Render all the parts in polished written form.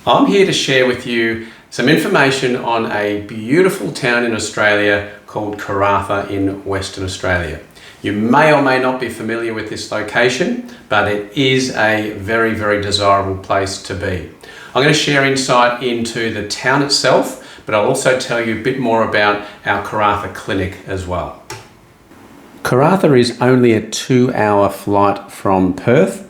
I'm here to share with you some information on a beautiful town in Australia called Karratha in Western Australia. You may or may not be familiar with this location, but it is a very, very desirable place to be. I'm going to share insight into the town itself, but I'll also tell you a bit more about our Karratha clinic as well. Karratha is only a 2-hour flight from Perth.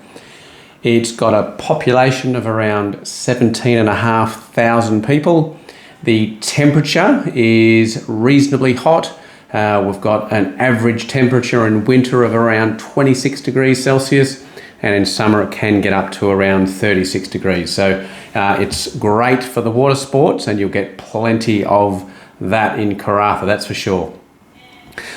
It's got a population of around 17,500 people. The temperature is reasonably hot. We've got an average temperature in winter of around 26 degrees Celsius, and in summer it can get up to around 36 degrees. So it's great for the water sports, and you'll get plenty of that in Karratha, that's for sure.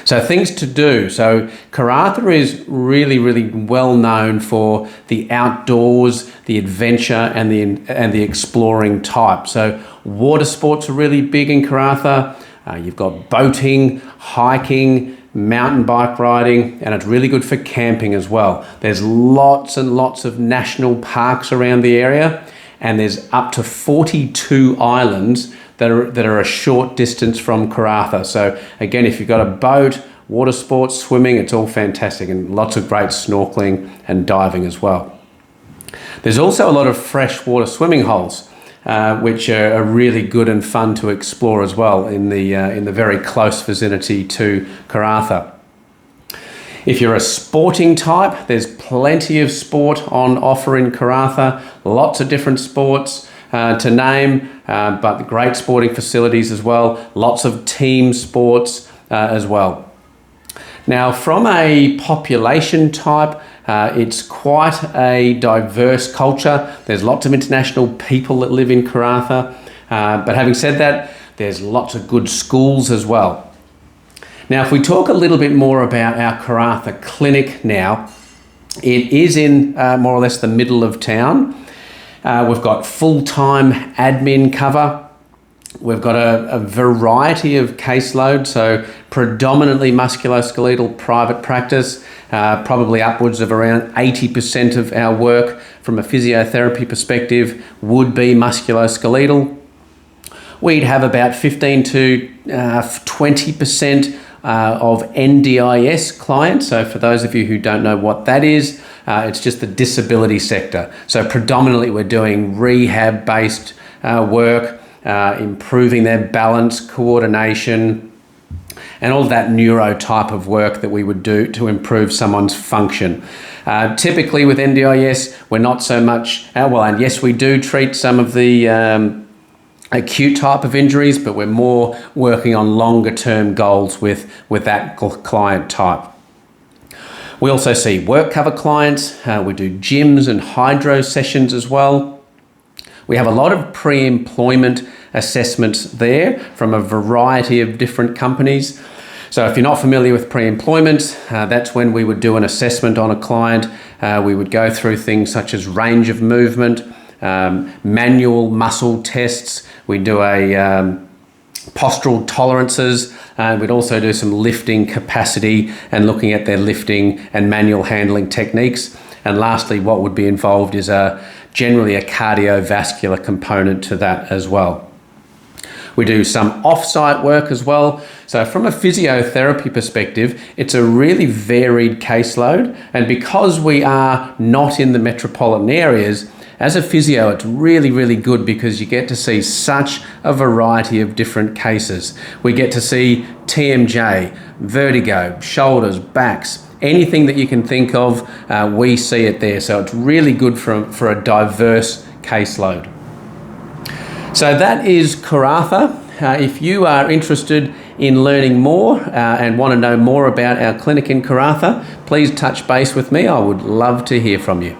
So things to do. So Karratha is really, really well known for the outdoors, the adventure and the exploring type. So water sports are really big in Karratha. You've got boating, hiking, mountain bike riding, and it's really good for camping as well. There's lots and lots of national parks around the area, and there's up to 42 islands that are a short distance from Karratha. So again, if you've got a boat, water sports, swimming, it's all fantastic, and lots of great snorkeling and diving as well. There's also a lot of freshwater swimming holes, which are really good and fun to explore as well in the very close vicinity to Karratha. If you're a sporting type, there's plenty of sport on offer in Karratha, lots of different sports to name, but great sporting facilities as well, lots of team sports as well. Now, from a population type, it's quite a diverse culture. There's lots of international people that live in Karratha, but having said that, there's lots of good schools as well. Now, if we talk a little bit more about our Karratha clinic now, it is in more or less the middle of town. We've got full-time admin cover. We've got a variety of caseload, so predominantly musculoskeletal private practice, probably upwards of around 80% of our work from a physiotherapy perspective would be musculoskeletal. We'd have about 15 to 20% of NDIS clients. So for those of you who don't know what that is, it's just the disability sector. So predominantly we're doing rehab-based work, improving their balance, coordination, and all that neuro type of work that we would do to improve someone's function. Typically with NDIS, we're not so much, and yes, we do treat some of the acute type of injuries, but we're more working on longer term goals with that client type. We also see work cover clients. We do gyms and hydro sessions as well. We have a lot of pre-employment assessments there from a variety of different companies. So if you're not familiar with pre-employment, that's when we would do an assessment on a client. We would go through things such as range of movement, manual muscle tests. We do a postural tolerances, and we'd also do some lifting capacity and looking at their lifting and manual handling techniques. And lastly, what would be involved is generally a cardiovascular component to that as well. We do some off-site work as well. So from a physiotherapy perspective, it's a really varied caseload. And because we are not in the metropolitan areas, as a physio, it's really, really good because you get to see such a variety of different cases. We get to see TMJ, vertigo, shoulders, backs, anything that you can think of, we see it there. So it's really good for a diverse caseload. So that is Karratha. If you are interested in learning more and want to know more about our clinic in Karratha, please touch base with me. I would love to hear from you.